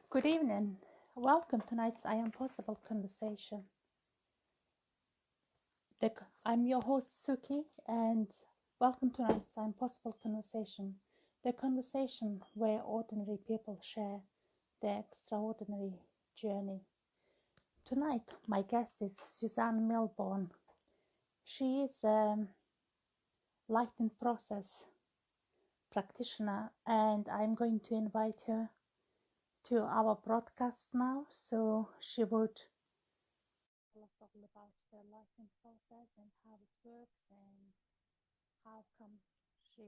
Good evening. Welcome to tonight's I'mPossible conversation. I'm your host Suki, and welcome to tonight's I'mPossible conversation. The conversation where ordinary people share their extraordinary journey. Tonight, my guest is Suzanne Milbourne. She is a lightning process practitioner, and I'm going to invite her to our broadcast now, so she would tell us all about the lighting process and how it works and how come she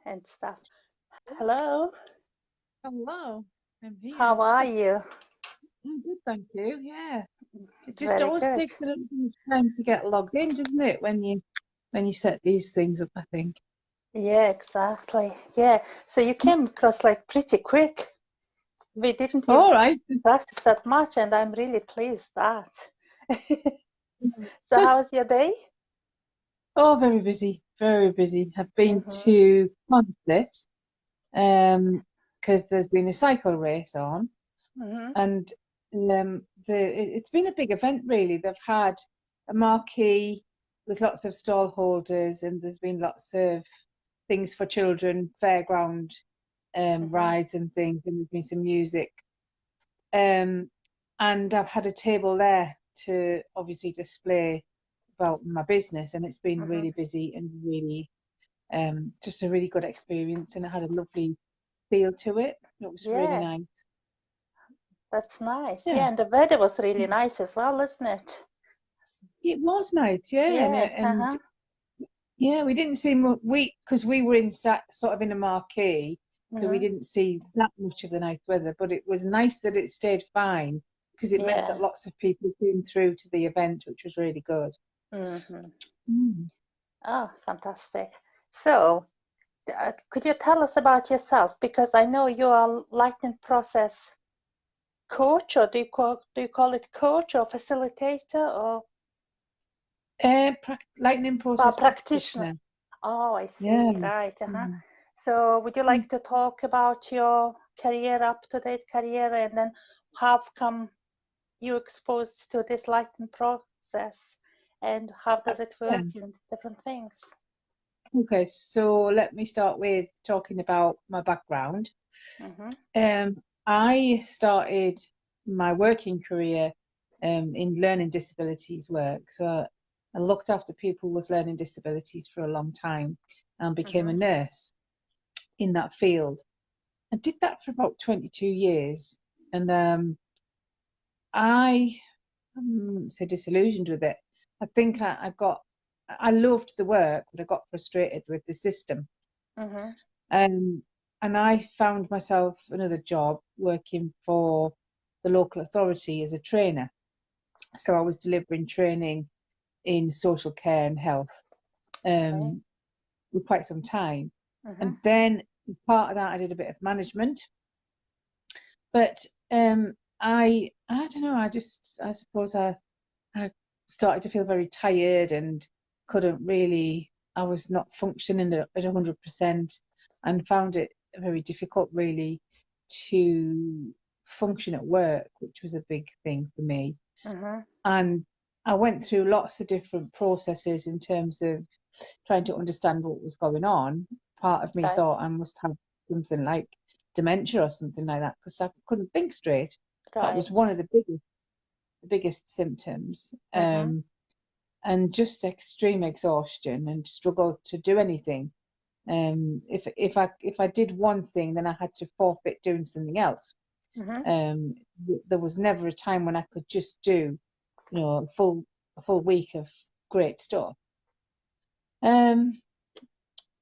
and stuff. Hello, Hello, I'm here. how are you? I'm good, thank you. Yeah, it just Very always good. takes a little bit of time to get logged in, doesn't it? When you set these things up, I think. Yeah, exactly. Yeah, so you came across like pretty quick. We didn't even All right. practice that much, and I'm really pleased that. So, how's your day? Oh, very busy, very busy. I've been Mm-hmm. to Conflit, because there's been a cycle race on, Mm-hmm. and it's been a big event really. They've had a marquee with lots of stall holders, and there's been lots of things for children, fairground Mm-hmm. rides and things, and there's been some music. And I've had a table there to obviously display about my business, and it's been Mm-hmm. really busy and really just a really good experience, and it had a lovely feel to it. It was really Yeah, nice. that's nice. Yeah. Yeah, and the weather was really nice as well, isn't it? It was nice, yeah, Yeah, and uh-huh. yeah, we didn't see because we were in sort of in a marquee, so we Mm-hmm. didn't see that much of the nice weather. But it was nice that it stayed fine because it meant Yeah. that lots of people came through to the event, which was really good. Mm-hmm. Mm. Oh, fantastic. So, could you tell us about yourself? Because I know you are lightning process coach, or do you call it coach or facilitator or Lightning process practitioner? practitioner. Oh, I Yeah. see. Right. Uh-huh. Mm. So, would you Mm. like to talk about your career, up-to-date career, and then how come you exposed to this lightning process, and how does it Yeah. work in different things? Okay, so let me start with talking about my background. Mm-hmm. I started my working career in learning disabilities work. So I looked after people with learning disabilities for a long time and became a Mm-hmm. nurse in that field. I did that for about 22 years. And I'm so disillusioned with it. I think I loved the work, but I got frustrated with the system. Mm-hmm. Um, and I found myself another job working for the local authority as a trainer. So I was delivering training in social care and health Okay. for quite some time. Mm-hmm. And then part of that, I did a bit of management. But I don't know, I suppose I started to feel very tired and couldn't really, I was not functioning at 100% and found it very difficult really to function at work, which was a big thing for me. Mm-hmm. And I went through lots of different processes in terms of trying to understand what was going on. Part of me Right. thought I must have something like dementia or something like that because I couldn't think straight. That was Right. one of the biggest symptoms. Mm-hmm. And just extreme exhaustion and struggle to do anything. If I did one thing, then I had to forfeit doing something else. Mm-hmm. Um, there was never a time when I could just do, a full week of great stuff. Um,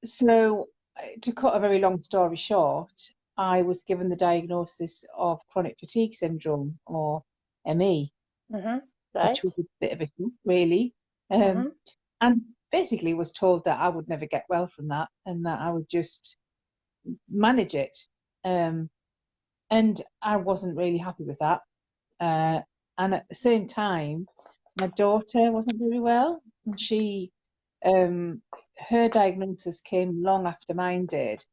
so to cut a very long story short, I was given the diagnosis of chronic fatigue syndrome or ME, Mm-hmm. which Right. was a bit of a shock, really. Um, Mm-hmm. and basically was told that I would never get well from that and that I would just manage it. Um, and I wasn't really happy with that. Uh, and at the same time, my daughter wasn't very well, and um, her diagnosis came long after mine did.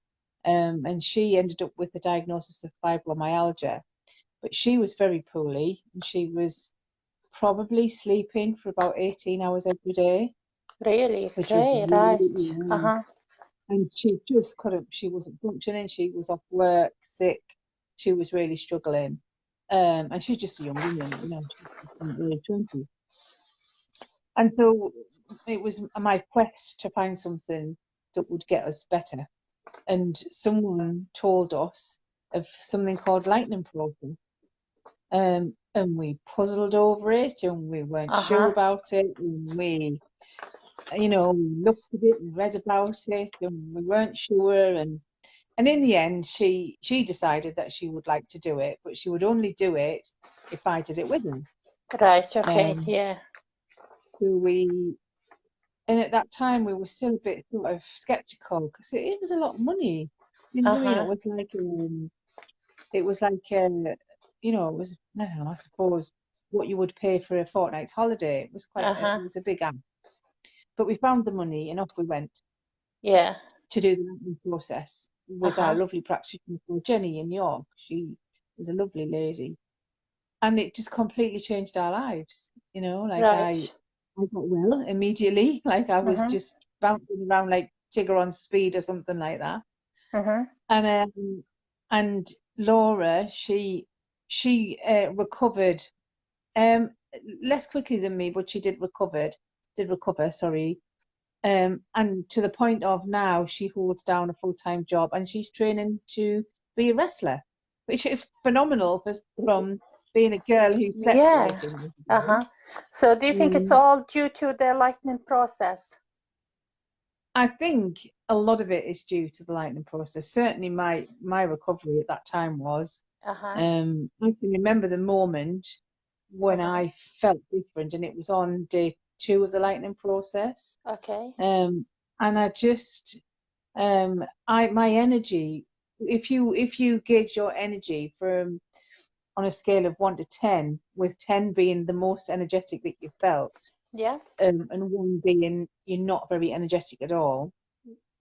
and she ended up with the diagnosis of fibromyalgia. But she was very poorly, and she was probably sleeping for about 18 hours every day, Really? which was Okay, really right. low. Uh-huh. And she just couldn't, she wasn't functioning, she was off work, sick, she was really struggling. And she's just a young woman, you know, she's in her early 20s. And so it was my quest to find something that would get us better. And someone told us of something called lightning process. And we puzzled over it, and we weren't sure Uh-huh. about it. And we looked at it and read about it, and we weren't sure. And in the end, she decided that she would like to do it, but she would only do it if I did it with her. Right, okay, Um, yeah. so and at that time we were still a bit sort of skeptical because it was a lot of money. You know what I mean? Uh-huh. It was like it was, I don't know, I suppose what you would pay for a fortnight's holiday. Uh-huh. It was a big ask. But we found the money and off we went Yeah. to do the writing process with our Uh-huh. lovely practitioner called Jenny in York. She was a lovely lady. And it just completely changed our lives. Like Right. I got well immediately. Like I was Mm-hmm. just bouncing around like Tigger on speed or something like that. Mm-hmm. And Laura, she recovered less quickly than me, but she did recover, sorry. And to the point of now she holds down a full-time job and she's training to be a wrestler, which is phenomenal from being a girl who slept for Yeah. 18 years ago. Uh-huh. So do you think it's Um, all due to the lightning process? I think a lot of it is due to the lightning process. Certainly my recovery at that time was. Uh-huh. I can remember the moment when Uh-huh. I felt different, and it was on day 2 of the lightning process. Okay. And I just my energy, if you gauge your energy from on a scale of 1 to 10, with 10 being the most energetic that you felt, Yeah. and 1 being you're not very energetic at all,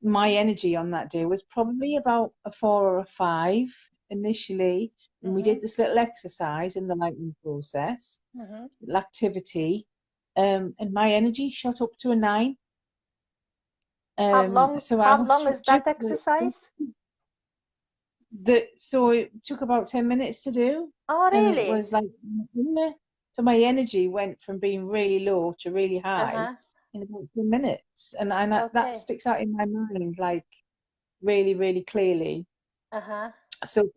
my energy on that day was probably about a 4 or a 5 initially. And we Mm-hmm. did this little exercise in the lightning process, Mm-hmm. little activity, and my energy shot up to a 9. How long So I how was long is just that exercise? so it took about 10 minutes to do, Oh, and it really? was like, yeah. So my energy went from being really low to really high Uh-huh. in about 10 minutes, and that Okay. sticks out in my mind like really, really clearly. Uh-huh. So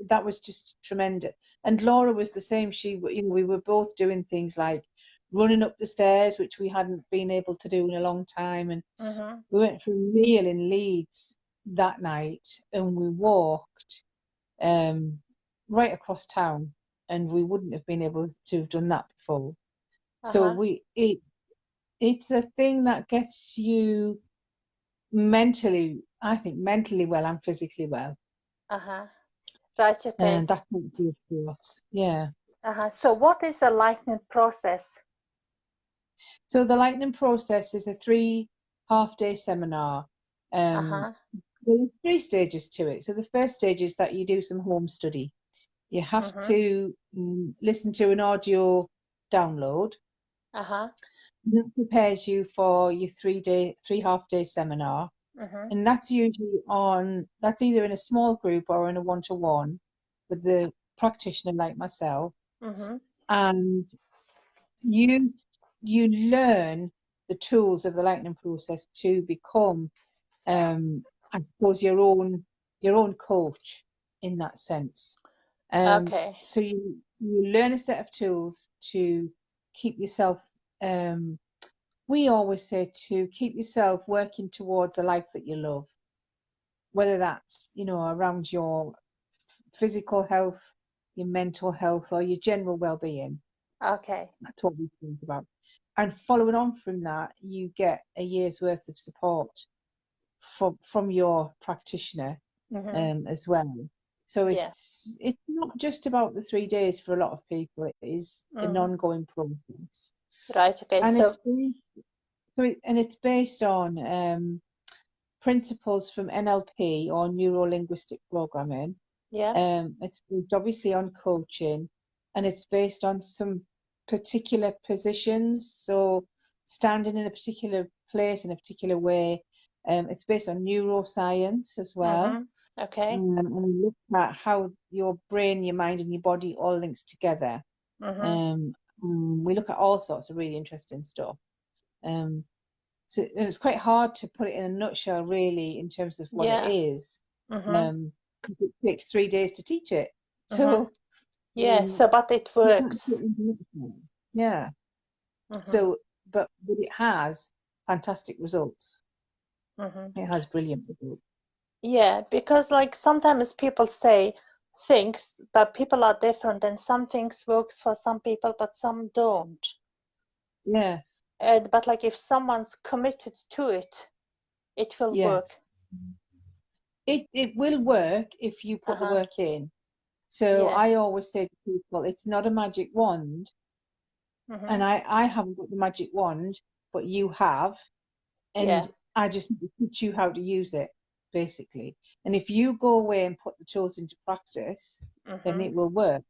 that was just tremendous. And Laura was the same. We were both doing things like running up the stairs, which we hadn't been able to do in a long time. And Mm-hmm. we went for a meal in Leeds that night, and we walked um, right across town, and we wouldn't have been able to have done that before. So Uh-huh. it's a thing that gets you mentally, I think, mentally well and physically well. Uh-huh. Right, And okay. that's not good for us. Yeah. Uh-huh. So what is a lightning process? So the lightning process is a 3 half-day seminar. Um, Uh-huh. well, there's 3 stages to it. So the first stage is that you do some home study. You have Mm-hmm. to listen to an audio download. Uh-huh. That prepares you for your 3 half-day seminar. Mm-hmm. And that's either in a small group or in a one-to-one with the practitioner like myself. Mm-hmm. And you you learn the tools of the lightning process to become, I suppose, your own coach in that sense. Okay. So you learn a set of tools to keep yourself. We always say to keep yourself working towards a life that you love, whether that's around your physical health, your mental health, or your general well-being. Okay. That's what we think about. And following on from that, you get a year's worth of support from your practitioner, Mm-hmm. as well. So Yeah. it's not just about the 3 days for a lot of people. It is an Mm. ongoing process, Right, okay. and So it's based on principles from NLP or neuro-linguistic programming. Yeah. It's based obviously on coaching, and it's based on some particular positions. So standing in a particular place in a particular way. It's based on neuroscience as well. Okay. And we look at how your brain, your mind, and your body all links together. We look at all sorts of really interesting stuff. So and it's quite hard to put it in a nutshell, really, in terms of what it Yeah. is. 'Cause it takes 3 days to teach it. So Yeah. So, but it you can't put it works. into a nutshell. Yeah. So, but it has fantastic results. It has brilliant results. Yeah, because like sometimes people say things that people are different and some things works for some people but some don't. Yes. But like if someone's committed to it, it will work. Yes. It will work if you put the Uh-huh. work in. So Yeah. I always say to people, it's not a magic wand, and I haven't got the magic wand, but you have, and Yeah. I just need to teach you how to use it, basically. And if you go away and put the tools into practice, then it will work.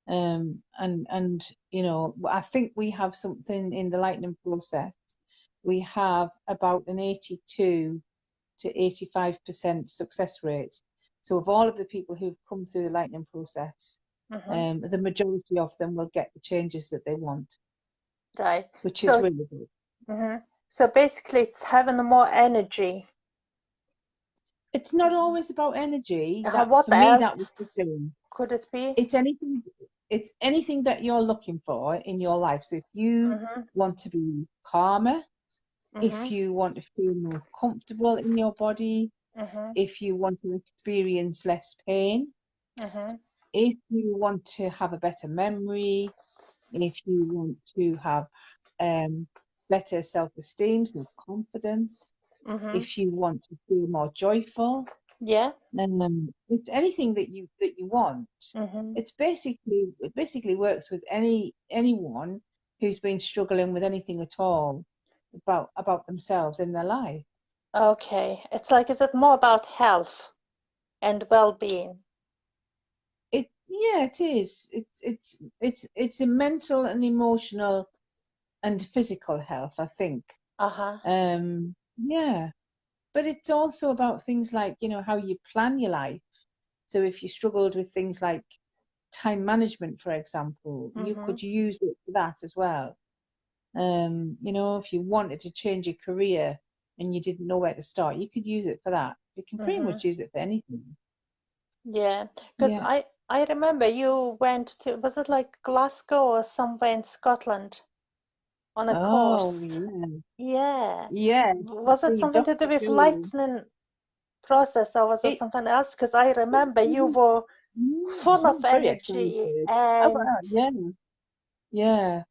And you know, I think we have something in the lightning process. We have about an 82 to 85% success rate. So of all of the people who've come through the lightning process, the majority of them will get the changes that they want, Right. which is So really good. so basically it's having more energy. It's not always about energy. That What for me, that was the else thing. could it be? It's anything. It's anything that you're looking for in your life. So if you want to be calmer, if you want to feel more comfortable in your body, if you want to experience less pain, if you want to have a better memory, if you want to have better self-esteem, self-confidence, if you want to feel more joyful, Yeah. it's anything that you want. It basically works with anyone who's been struggling with anything at all about themselves in their life. Okay. It's like, is it more about health and well-being? It is. It's a mental and emotional and physical health, I think. Uh-huh. Yeah. But it's also about things like, you know, how you plan your life. So if you struggled with things like time management, for example, you could use it for that as well. You know, if you wanted to change your career and you didn't know where to start, you could use it for that. You can pretty much use it for anything. Yeah, because Yeah. I remember you went to, was it like Glasgow or somewhere in Scotland on a Oh, course? yeah. Yeah. Yeah. Was it See, something to do Dr. with Joe. lightning process or was it It, something else? Because I remember you he were full of was very energy excited. Oh, and wow, yeah. Yeah.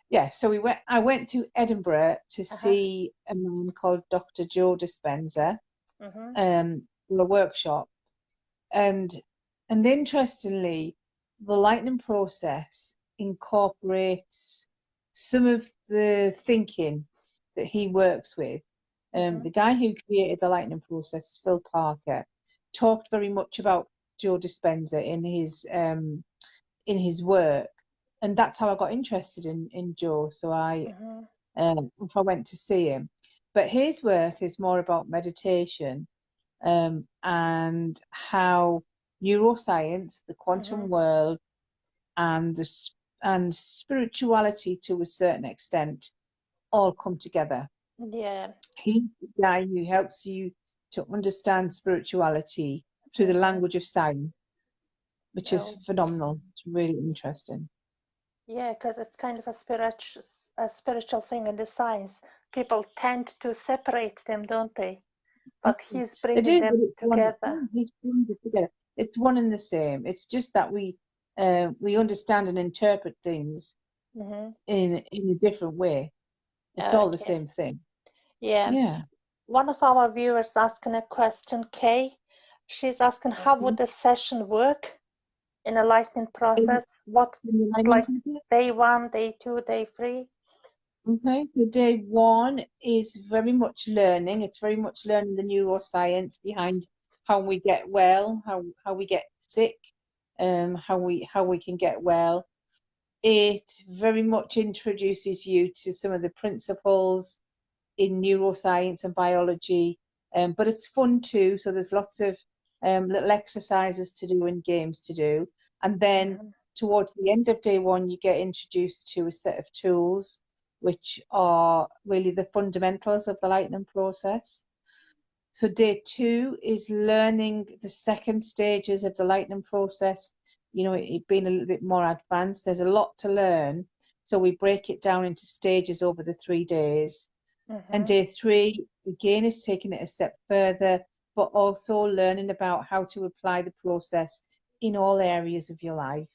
Yeah, so I went to Edinburgh to uh-huh. see a man called Dr. Joe Dispenza Mm-hmm. for a workshop. And interestingly, the lightning process incorporates some of the thinking that he works with. Mm-hmm. The guy who created the lightning process, Phil Parker, talked very much about Joe Dispenza in his work, and that's how I got interested in Joe. So I went to see him, but his work is more about meditation, and how neuroscience, the quantum world, and and spirituality to a certain extent all come together. Yeah. He's the guy who helps you to understand spirituality through the Mm-hmm. language of sign, which is Oh, phenomenal. It's really interesting. yeah, because it's kind of a spiritual thing in the science. People tend to separate them, don't they? But he's They bringing do, but them it's one. together. He brings it together. It's one and the same. It's just that we understand and interpret things Mm-hmm. in a different way. It's all the Okay. same thing. Yeah. Yeah. One of our viewers asking a question, Kay. She's asking how Okay. would the session work in a lightning In, process? What in the lining like process, day one, day two, day three? Okay, so day one is very much learning. It's very much learning the neuroscience behind how we get well, how we get sick, how we can get well. It very much introduces you to some of the principles in neuroscience and biology, but it's fun too. So there's lots of little exercises to do and games to do. And then Mm-hmm. towards the end of day one, you get introduced to a set of tools, which are really the fundamentals of the lightning process. So day two is learning the second stages of the lightning process, it being a little bit more advanced. There's a lot to learn. So we break it down into stages over the 3 days. And Mm-hmm. day three, again, is taking it a step further, but also learning about how to apply the process in all areas of your life.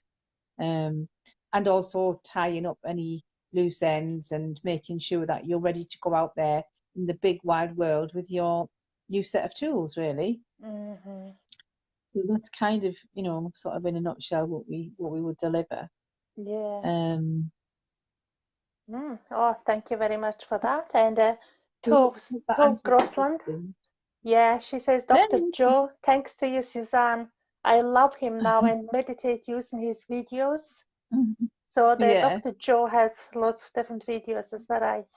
Um, and also tying up any loose ends and making sure that you're ready to go out there in the big wide world with your new set of tools, really. Mm-hmm. So that's kind of, sort of in a nutshell what we would deliver. Yeah. Um, Oh, thank you very much for that. And so Tove, hope that Tove answers the Grossland, question. yeah, she says, Dr. Joe, thanks to you, Suzanne. I love him now and meditate using his videos. So the Yeah. Dr. Joe has lots of different videos, is that right?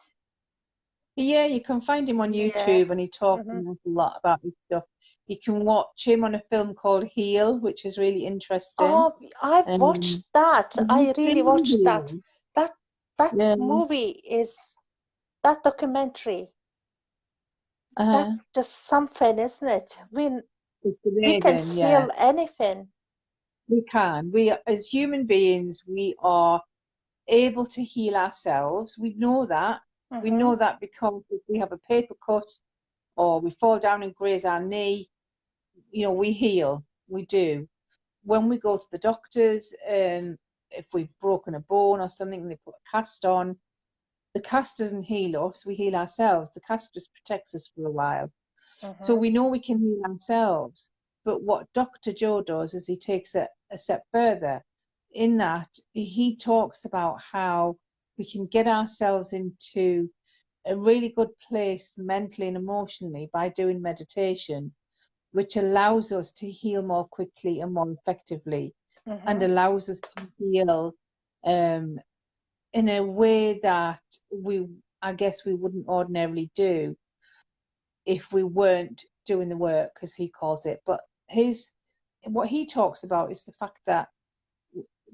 Yeah, you can find him on Yeah. YouTube and he talks Mm-hmm. an awful lot about his stuff. You can watch him on a film called Heal, which is really interesting. Oh, I've Um, watched that. have you I really seen watched that. Heal? That that Yeah, movie is that documentary. uh, That's just something, isn't it? it's We can amazing. Yeah, feel anything. we can. We, as human beings, we are able to heal ourselves. We know that. We Mm-hmm. know that because if we have a paper cut or we fall down and graze our knee, we heal. We do. When we go to the doctors, if we've broken a bone or something, they put a cast on. The cast doesn't heal us, we heal ourselves. The cast just protects us for a while. So Mm-hmm. we know we can heal ourselves. But what Dr. Joe does is he takes it a step further. In that, he talks about how we can get ourselves into a really good place mentally and emotionally by doing meditation, which allows us to heal more quickly and more effectively and Mm-hmm. allows us to heal in a way that I guess we wouldn't ordinarily do if we weren't doing the work, as he calls it. But what he talks about is the fact that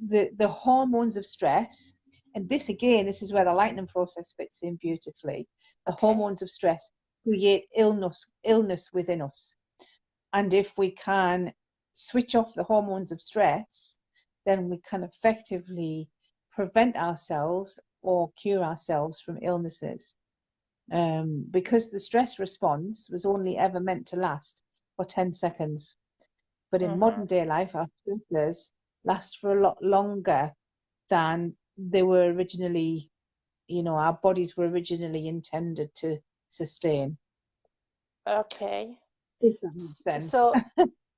the hormones of stress, and this is where the lightning process fits in beautifully. The Okay. hormones of stress create illness within us. And if we can switch off the hormones of stress, then we can effectively prevent ourselves or cure ourselves from illnesses. Because the stress response was only ever meant to last for 10 seconds. But in Mm-hmm. modern day life, our stressors last for a lot longer than they were originally, our bodies were originally intended to sustain, Okay. if that makes sense. So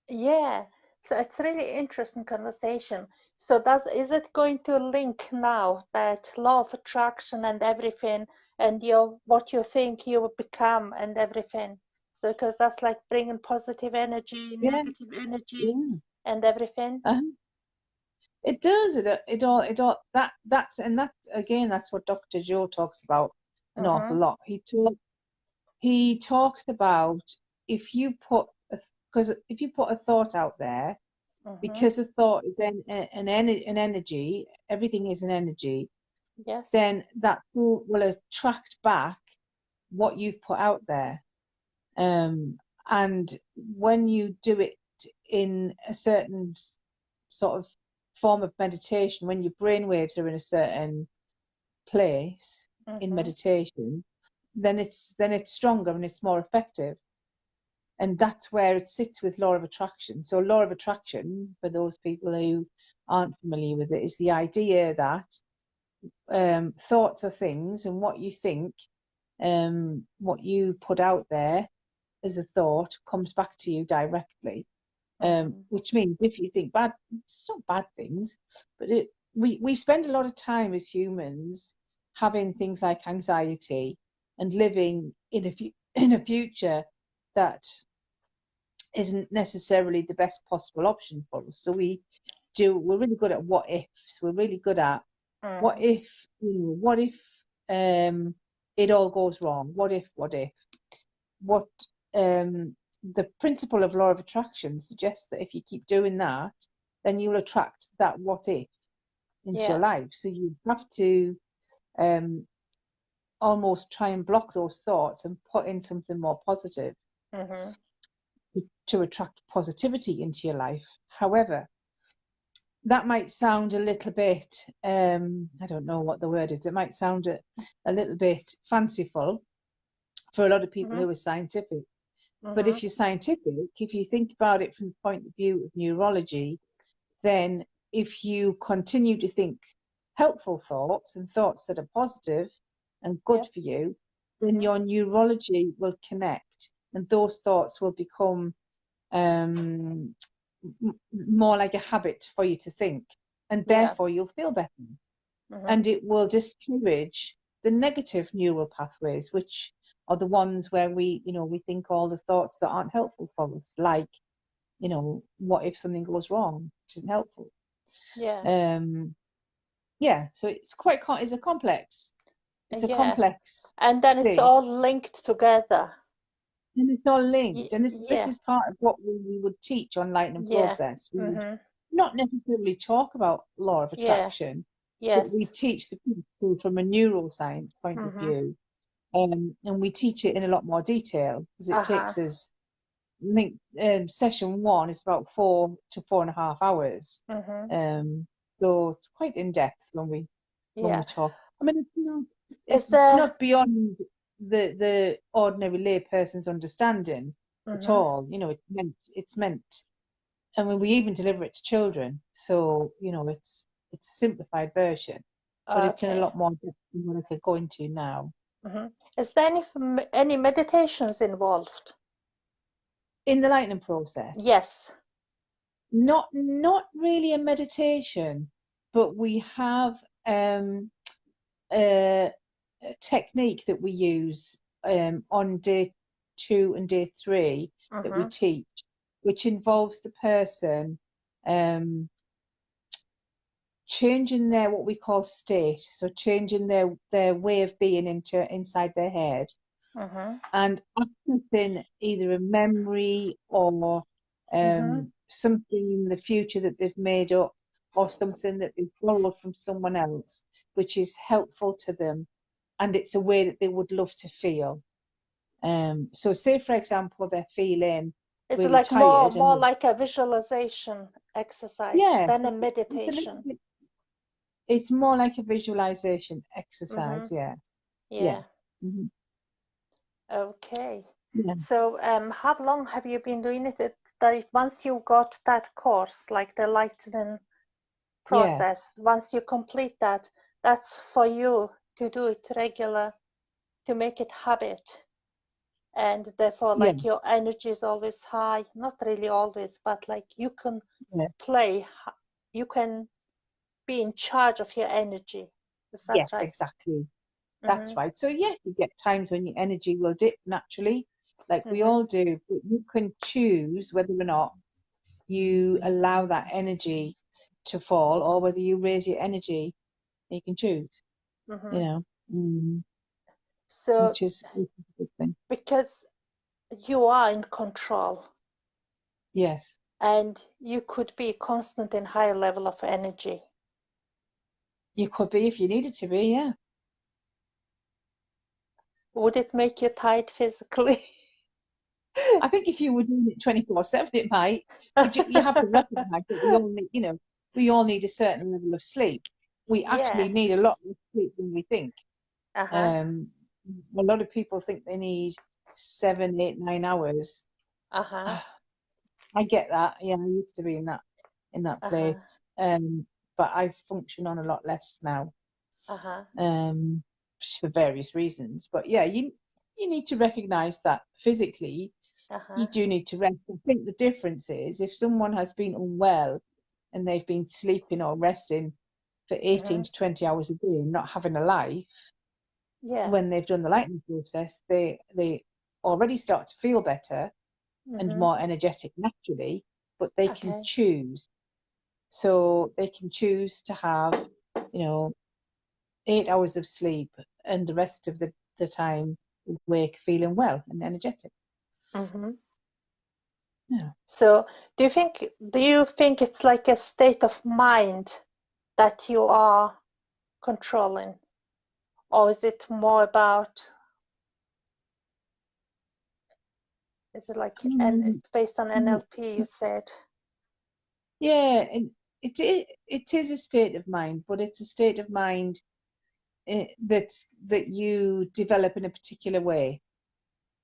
yeah. So it's really interesting conversation. So is it going to link now that law of attraction and everything and what you think you will become and everything? So because that's like bringing positive energy, Yeah, negative energy yeah. and everything. It does. That's again, that's what Dr. Joe talks about an awful Mm-hmm. lot. He talks about if you put because if you put a thought out there, Mm-hmm. because a thought is an energy, everything is an energy, Yes. then that will attract back what you've put out there. Um, and when you do it in a certain sort of form of meditation, when your brain waves are in a certain place in Mm-hmm. meditation, then it's stronger and it's more effective. And that's where it sits with law of attraction. So law of attraction, for those people who aren't familiar with it, is the idea that thoughts are things, and what you think, what you put out there as a thought comes back to you directly. Mm-hmm. Which means if you think bad, it's not bad things, but we spend a lot of time as humans having things like anxiety and living in a future that isn't necessarily the best possible option for us. So we're really good at what ifs. We're really good at what if, what if it all goes wrong? What if? What the principle of law of attraction suggests that if you keep doing that, then you'll attract that what if into your life. So you have to almost try and block those thoughts and put in something more positive to attract positivity into your life. However, that might sound a little bit, I don't know what the word is, it might sound a little bit fanciful for a lot of people who are scientific. But if you're scientific, if you think about it from the point of view of neurology, then if you continue to think helpful thoughts and thoughts that are positive and good for you, then your neurology will connect and those thoughts will become more like a habit for you to think, and therefore you'll feel better. And it will discourage the negative neural pathways, which are the ones where we think all the thoughts that aren't helpful for us, like, what if something goes wrong, which isn't helpful. So it's a complex and then it's thing. all linked together. And it's all linked, and this is part of what we would teach on Light and Process. We would not necessarily talk about law of attraction, but we teach the people from a neuroscience point of view, and we teach it in a lot more detail because it takes us. I think session 1 is about 4 to 4.5 hours, so it's quite in depth when we talk. I mean, it's not beyond the ordinary layperson's understanding at all. It's meant. I mean, we even deliver it to children, so it's a simplified version, but it's in a lot more depth than what I could go into now. Is there any meditations involved in the lightning process? Yes. Not really a meditation, but we have a technique that we use on day 2 and day 3 that we teach, which involves the person changing their what we call state, so changing their way of being inside their head, and accessing either a memory or something in the future that they've made up, or something that they've borrowed from someone else, which is helpful to them, and it's a way that they would love to feel. So say, for example, they're feeling it's really like tired, more like a visualization exercise than a meditation. It's more like a visualization exercise. Yeah. Okay. So how long have you been doing it? That once you got that course, like the lightning process, once you complete that, that's for you to do it regular, to make it habit, and therefore like your energy is always high. Not really always, but like you can play, you can be in charge of your energy. Is that right? Exactly. That's right. So you get times when your energy will dip naturally, like we all do, but you can choose whether or not you allow that energy to fall or whether you raise your energy. You can choose, So which is a good thing. Because you are in control. Yes. And you could be constant in high level of energy. You could be if you needed to be, yeah. Would it make you tired physically? I think if you were doing it 24/7, it might. But you have to recognize that we all need a certain level of sleep. We actually need a lot more sleep than we think. A lot of people think they need 7, 8, 9 hours. I get that. Yeah, I used to be in that place. But I function on a lot less now. For various reasons. But yeah, you need to recognize that physically you do need to rest. I think the difference is if someone has been unwell and they've been sleeping or resting for 18 to 20 hours a day, not having a life, when they've done the lightning process, they already start to feel better and more energetic naturally, but they can choose. So they can choose to have, 8 hours of sleep and the rest of the time wake feeling well and energetic. Yeah. So do you think it's like a state of mind that you are controlling, or is it more about, is it like, and it's based on NLP, you said? Yeah, and it is a state of mind, but it's a state of mind that you develop in a particular way.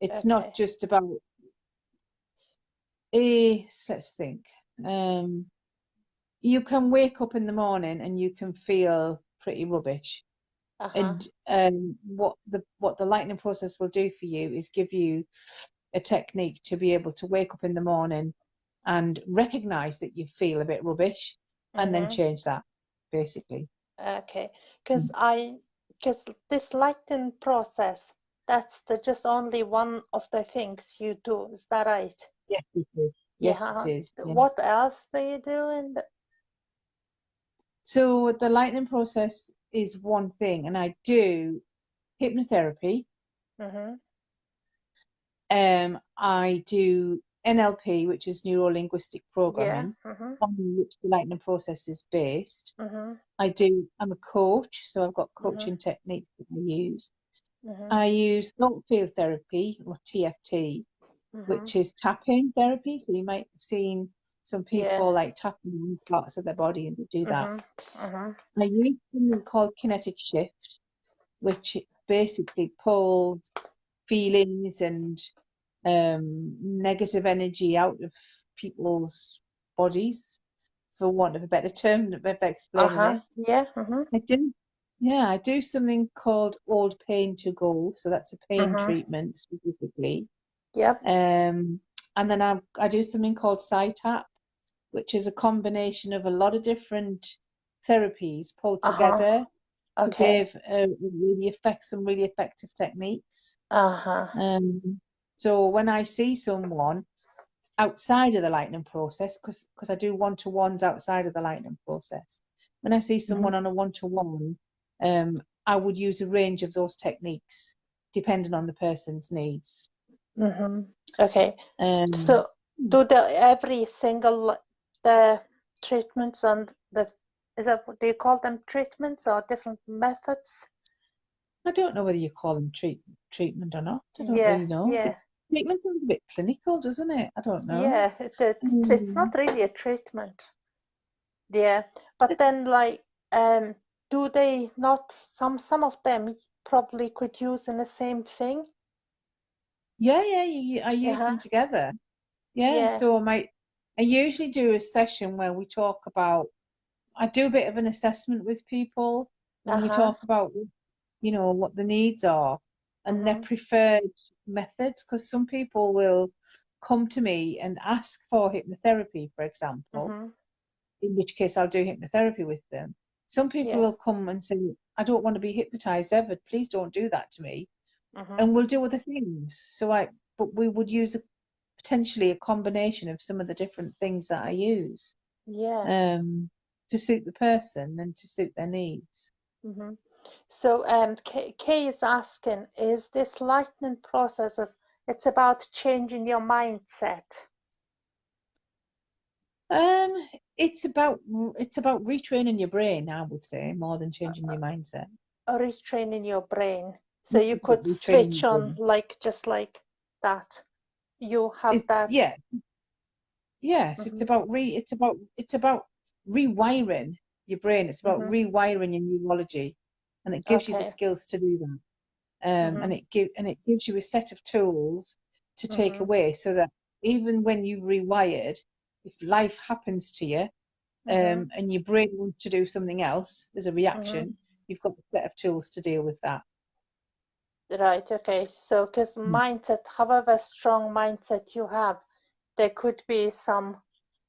It's not just about let's think. You can wake up in the morning and you can feel pretty rubbish. And what the lightning process will do for you is give you a technique to be able to wake up in the morning and recognize that you feel a bit rubbish and then change that, basically. Okay, because this lightning process, that's just only one of the things you do, is that right? Yes, it is. Yes, it is. Yeah. What else do you do So the lightning process is one thing, and I do hypnotherapy. I do NLP, which is neuro linguistic programming, on which the lightning process is based. I'm a coach, so I've got coaching techniques that I use. I use thought field therapy, or TFT, which is tapping therapy. So you might have seen some people like tapping on parts of their body, and they do that. I use something called kinetic shift, which basically pulls feelings and negative energy out of people's bodies, for want of a better term of explaining it. I do something called old pain to go, so that's a pain treatment specifically. And then I do something called SciTap, which is a combination of a lot of different therapies pulled together to give some really effective techniques. So when I see someone outside of the lightning process, because I do one-to-ones outside of the lightning process, when I see someone on a one-to-one, I would use a range of those techniques depending on the person's needs. So do every single the treatments on the, do you call them treatments or different methods? I don't know whether you call them treatment or not. I don't really know. Treatment sounds a bit clinical, doesn't it? I don't know. Yeah, it's not really a treatment. Yeah, but then do they not, some of them probably could use in the same thing? Yeah, I use them together. So I usually do a session where we talk about, I do a bit of an assessment with people, and we talk about, what the needs are and their preferred methods, because some people will come to me and ask for hypnotherapy, for example, in which case I'll do hypnotherapy with them. Some people will come and say, I don't want to be hypnotized ever, please don't do that to me. And we'll do other things. But we would use potentially a combination of some of the different things that I use to suit the person and to suit their needs. So Kay is asking, is this lightning process, it's about changing your mindset? It's about retraining your brain, I would say, more than changing your mindset. Retraining your brain, so you could switch on just like that. You have that. Yes, it's about rewiring your brain. It's about rewiring your neurology, and it gives you the skills to do that. And it gives you a set of tools to take away, so that even when you've rewired, if life happens to you, and your brain wants to do something else, there's a reaction, you've got a set of tools to deal with that. Right, okay. So, because mindset, however strong mindset you have, there could be some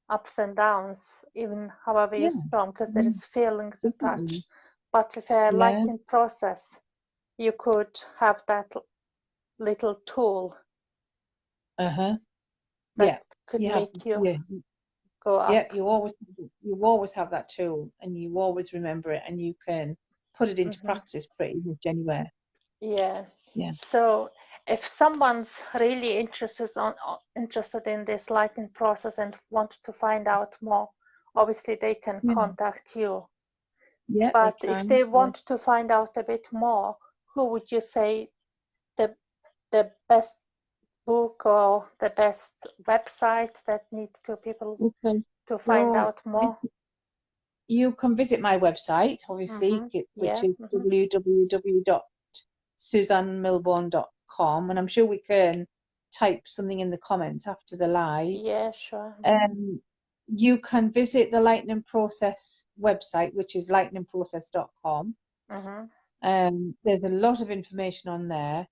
ups and downs, even however you Yeah, storm, because there yeah, is feelings definitely. attached. But with a Yeah, lightning process, you could have that little tool uh-huh. that Yeah, could you have, make you yeah, go yeah, up. you always have that tool and you always remember it and you can put it into Hmm. practice pretty much anywhere. Yeah. Yeah. So if someone's really interested in this lightning process and want to find out more, obviously they can Yeah, contact you. yeah, they But if can. they Yeah. want to find out a bit more, who would you say the the best book or the best website that need to people Okay. to find So out more? you can visit my website, obviously, Mm-hmm. which Yeah. is Mm-hmm. www.suzannemilbourne.com, and I'm sure we can type something in the comments after the live. Yeah, sure. Mm-hmm. Um, you can visit the Lightning Process website, which is lightningprocess.com. Mm-hmm. There's a lot of information on there.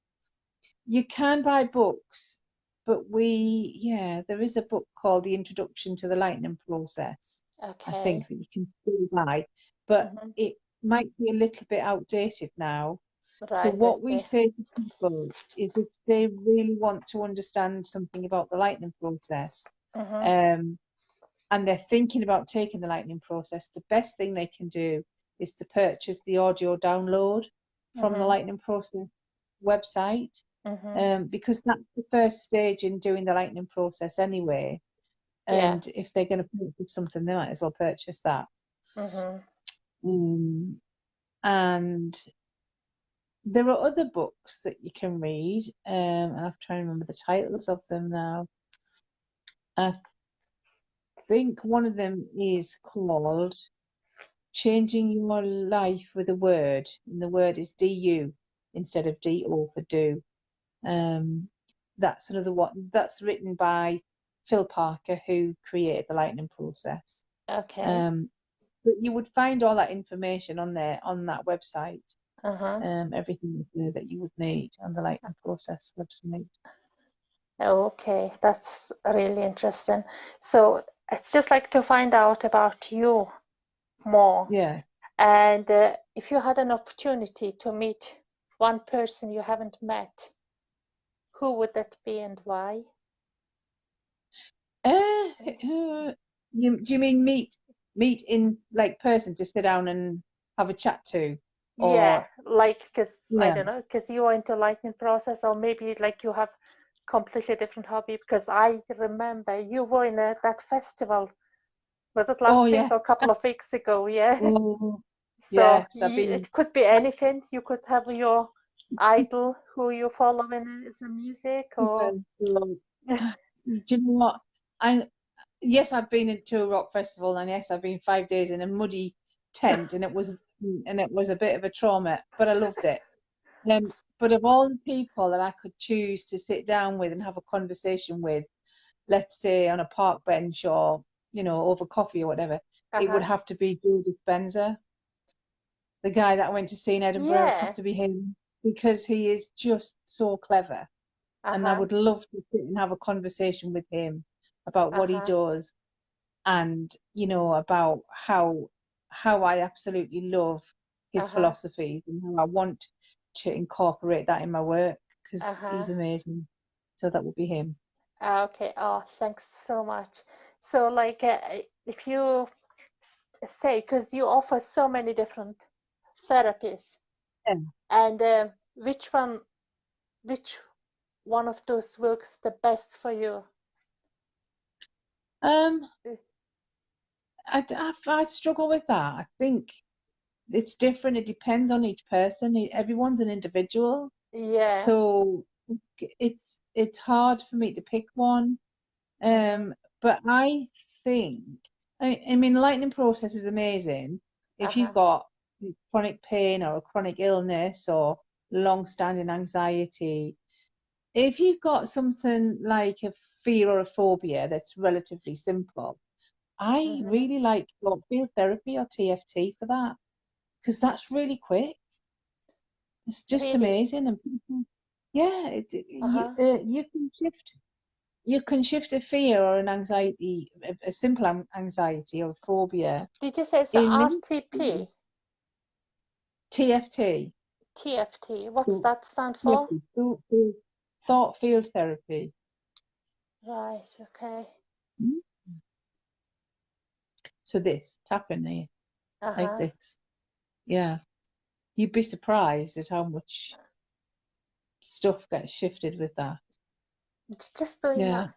You can buy books, but there is a book called The Introduction to the Lightning Process, I Okay. think, that you can still buy, but Mm-hmm. it might be a little bit outdated now. So Right, I what we see. say to people is if they really want to understand something about the lightning process, Mm-hmm. um, and they're thinking about taking the lightning process, the best thing they can do is to purchase the audio download from the Mm-hmm. lightning process website, Mm-hmm. because that's the first stage in doing the lightning process anyway. Yeah. And if they're going to purchase something, they might as well purchase that. Mm-hmm. And there are other books that you can read. And I'm trying to remember the titles of them now. I think one of them is called Changing Your Life with a Word, and the word is DU instead of DO for do. Um, that's another one. That's written by Phil Parker, who created the lightning process. Okay. Um, but you would find all that information on there on that website. Uh-huh. Everything that you would need on the lightning process website. Okay, that's really interesting. So it's just like to find out about you more. Yeah. And if you had an opportunity to meet one person you haven't met, who would that be and why? Do you mean meet in like person to sit down and have a chat to, Yeah, or like, because I yeah? don't know, because you are into lightning process, or maybe like you have completely different hobby. Because I remember you were in that festival. Was it Oh last week yeah. or a couple of weeks ago? Yeah. Oh So yes. I've been. it could be anything. You could have your idol who you follow in the music, or Do you know what? I Yes, I've been to a rock festival, and yes, I've been 5 days in a muddy tent, and it was a bit of a trauma, but I loved it. But of all the people that I could choose to sit down with and have a conversation with, let's say on a park bench or over coffee or whatever, it would uh-huh. have to be Joe Dispenza, the guy that I went to see in Edinburgh. It would have Yeah, to be him because he is just so clever, and I uh-huh, would love to sit and have a conversation with him about what he uh-huh, does, and about how I absolutely love his uh-huh, philosophy and how I want to incorporate that in my work because uh-huh. he's amazing. So that would be him. Okay. Oh, thanks so much. So, like, if you say, because you offer so many different therapies, Yeah. and which one of those works the best for you? Um, Uh, I struggle with that. I think it's different. It depends on each person. Everyone's an individual, Yeah. so it's hard for me to pick one. Mm-hmm. But I think, I mean, the lightning process is amazing. If you've Uh-huh. got chronic pain or a chronic illness or long-standing anxiety, if you've got something like a fear or a phobia that's relatively simple, I Mm-hmm. really like thought field therapy or TFT for that because that's really quick. It's just Really? amazing, and yeah, Uh-huh. you can shift. you can shift a fear or an anxiety, a simple anxiety or phobia Did you say it's in minutes. RTP? TFT. TFT. What's So, that stand for? TFT, thought field therapy. Right, okay. Mm. So this, tapping there, like this. Yeah. You'd be surprised at how much stuff gets shifted with that. It's just doing Yeah. that.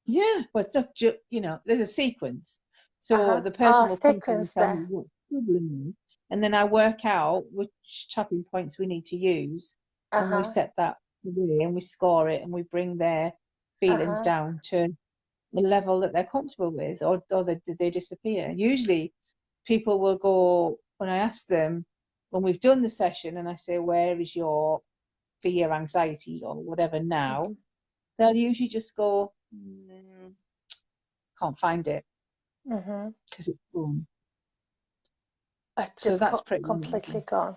Yeah, but it's not just, there's a sequence. So the person Oh, will come to me and sequence tell there. me what problem is, and then I work out which tapping points we need to use, and we set that away and we score it and we bring their feelings down to the level that they're comfortable with, or they disappear. Usually people will go, when I ask them, when we've done the session and I say, where is your fear, anxiety, or whatever now, they'll usually just go, can't find it because it's gone. It's So just that's pretty completely gone.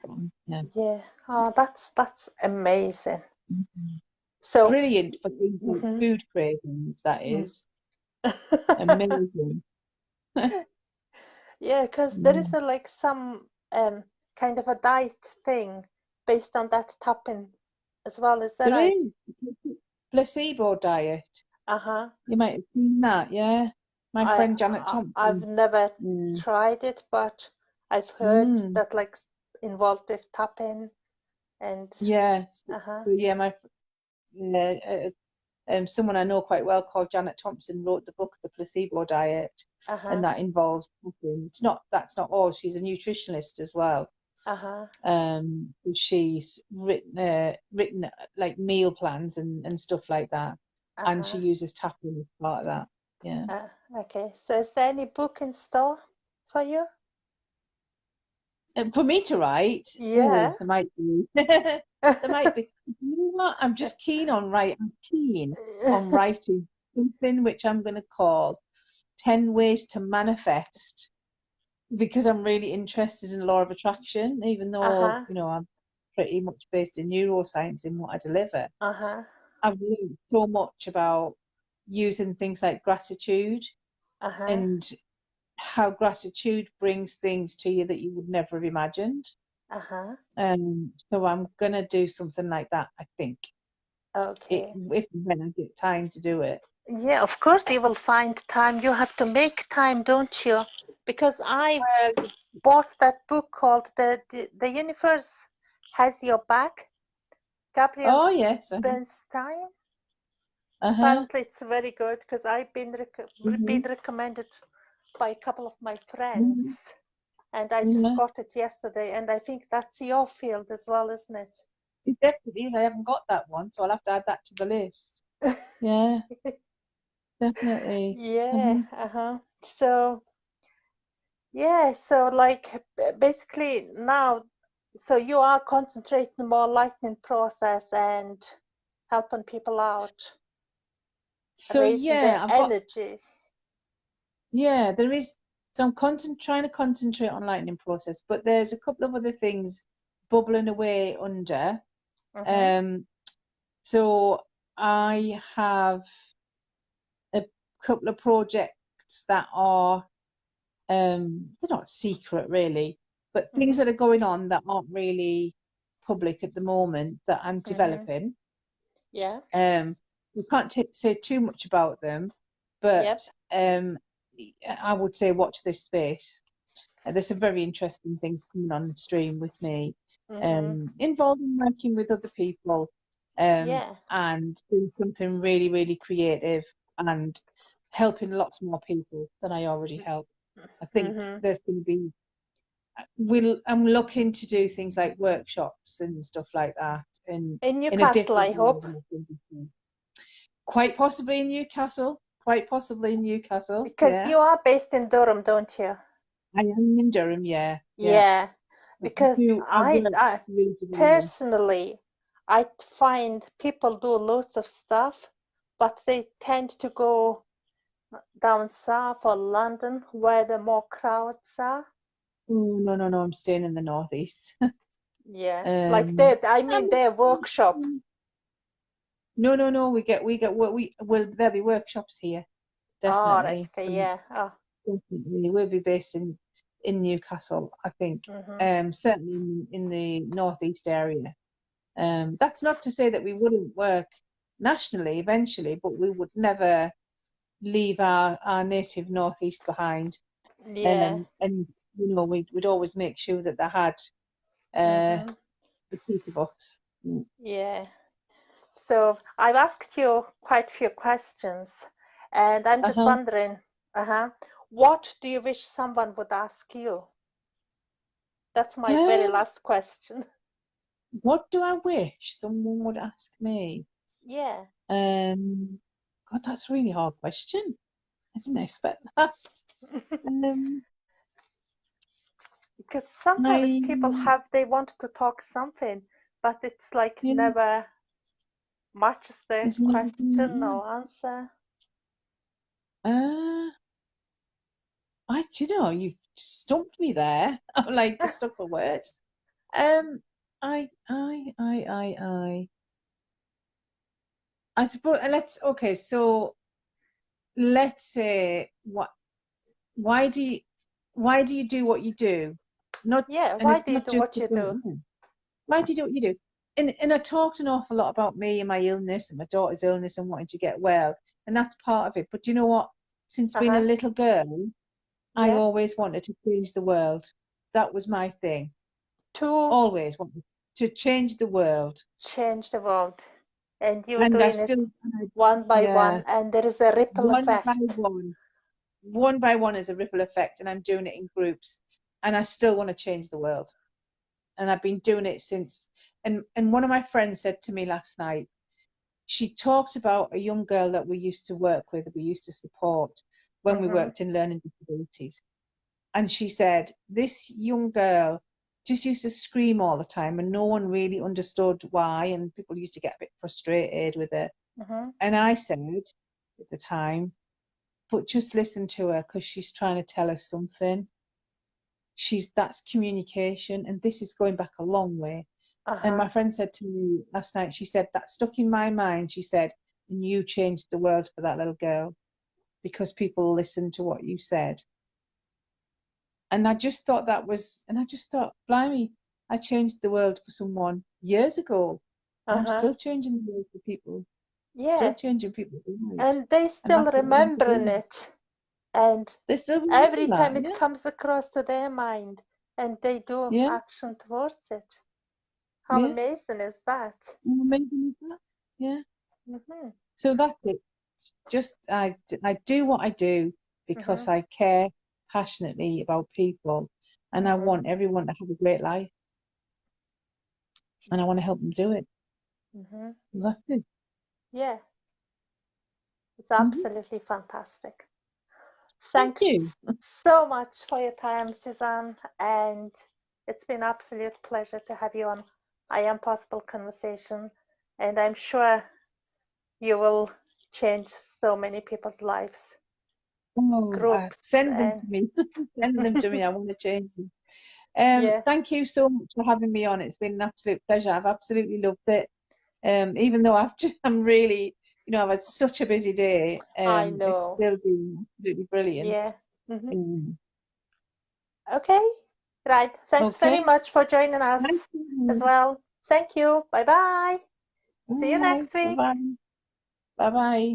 gone. Yeah. Yeah. Oh, that's amazing. Mm-hmm. So Brilliant for things like food cravings, that is. Amazing. Yeah, because there is like some kind of a diet thing based on that tapping as well. Is that There right? is placebo diet. You might have seen that, yeah. My friend Janet I've Thompson. never tried it, but I've heard that like involved with tapping and yeah. uh-huh. So, yeah, someone I know quite well called Janet Thompson wrote the book The Placebo Diet, and that involves tapping. That's not all. She's a nutritionist as well. She's written like meal plans and stuff like that, and she uses tapping as part of that. Yeah. Okay, so is there any book in store for you? And for me to write, Yeah. there might be. There might be. You know what? I'm keen on writing something which I'm going to call 10 Ways to Manifest, because I'm really interested in law of attraction, even though, I'm pretty much based in neuroscience in what I deliver. I've learned so much about using things like gratitude and how gratitude brings things to you that you would never have imagined. So I'm gonna do something like that, I think. Okay. If when I get time to do it. Yeah, of course you will find time. You have to make time, don't you? Because I've bought that book called The Universe Has Your Back, Gabrielle Oh yes. Bernstein. Apparently it's very good because I've been recommended by a couple of my friends, and I just got it yesterday, and I think that's your field as well, isn't it? It definitely is. I haven't got that one, so I'll have to add that to the list. Yeah, definitely. Yeah. So yeah, so like basically now, so you are concentrating more lightning process and helping people out, So raising their yeah, energy. there is. So I'm trying to concentrate on lightning process, but there's a couple of other things bubbling away under. So I have a couple of projects that are they're not secret really, but things that are going on that aren't really public at the moment that I'm developing. Yeah. We can't say too much about them, but I would say watch this space. There's some very interesting things coming on the stream with me, involving working with other people, and doing something really, really creative and helping lots more people than I already help. I think there's going to be. I'm looking to do things like workshops and stuff like that, in a Newcastle, I different way hope. than I've done before. Quite possibly in Newcastle. Quite possibly in Newcastle. Because Yeah. you are based in Durham, don't you? I am in Durham. Yeah. Yeah. Because I work I really personally, I find people do lots of stuff, but they tend to go down south or London where the more crowds are. Oh, no, I'm staying in the northeast. Yeah, like that. I mean, their workshop No. There'll be workshops here, Oh, right. definitely. Okay. Yeah. Oh. Definitely. We'll be based in Newcastle, I think. Certainly in the northeast area. That's not to say that we wouldn't work nationally eventually, but we would never leave our native northeast behind. Yeah. And we'd always make sure that they had Mm-hmm. a piece of us. Yeah. So I've asked you quite a few questions, and I'm just Uh-huh. wondering, what do you wish someone would ask you? That's my very Um, last question. what do I wish someone would ask me? Yeah. God, that's a really hard question. I didn't expect that. Um, Because sometimes I, people they want to talk something, but it's like you know, never matches the there's never question been, or answer. you've stumped me there. I'm like just stuck for words. Um, I suppose okay, so let's say why do you do what you do? Not, Yeah, and why it's do you not do just what you about do? you. Why do you do what you do? And I talked an awful lot about me and my illness and my daughter's illness and wanting to get well, and that's part of it. But you know what? Since being a Uh-huh. little girl, I Yeah. always wanted to change the world. That was my thing. To Always wanted to change the world. change the world. And you're And I doing it still, one by yeah, one, and there is a ripple one by effect. one, one by one is a ripple effect, and I'm doing it in groups. And I still want to change the world. And I've been doing it since. And one of my friends said to me last night, she talked about a young girl that we used to work with, we used to support when we Mm-hmm. worked in learning disabilities. And she said, this young girl just used to scream all the time, and no one really understood why. And people used to get a bit frustrated with her. Mm-hmm. And I said at the time, but just listen to her because she's trying to tell us something. That's communication. And this is going back a long way. And Uh-huh. my friend said to me last night, she said, that stuck in my mind. She said, and you changed the world for that little girl because people listened to what you said. And I just thought, blimey, I changed the world for someone years ago. And I'm Uh-huh. still changing the world for people, still Yeah. changing people's lives. And they And still that's what we want to remembering do. it. And They still every remember time that, it yeah. comes across to their mind and they do Yeah, action towards it. How yeah. amazing is that? Amazing, is that? Yeah. Mm-hmm. So that's it. Just I do what I do Mm-hmm. because I care passionately about people, and I Mm-hmm. want everyone to have a great life, and I want to help them do it. Mm-hmm. That's it. Yeah, it's Hmm. absolutely fantastic. Thank Thanks you. so much for your time, Suzanne, and it's been an absolute pleasure to have you on I'mPossible Conversation, and I'm sure you will change so many people's lives, Oh, groups, send them and to me. Send them to me. I want to change them. yeah, Thank you so much for having me on. It's been an absolute pleasure. I've absolutely loved it. Even though I'm really, I've had such a busy day. I It's know. still been absolutely brilliant. Yeah. hmm Um, Okay. Right. Thanks okay. very much for joining Thank us as you. well. Thank you. Bye bye. See you Bye. next week. Bye-bye. Bye-bye.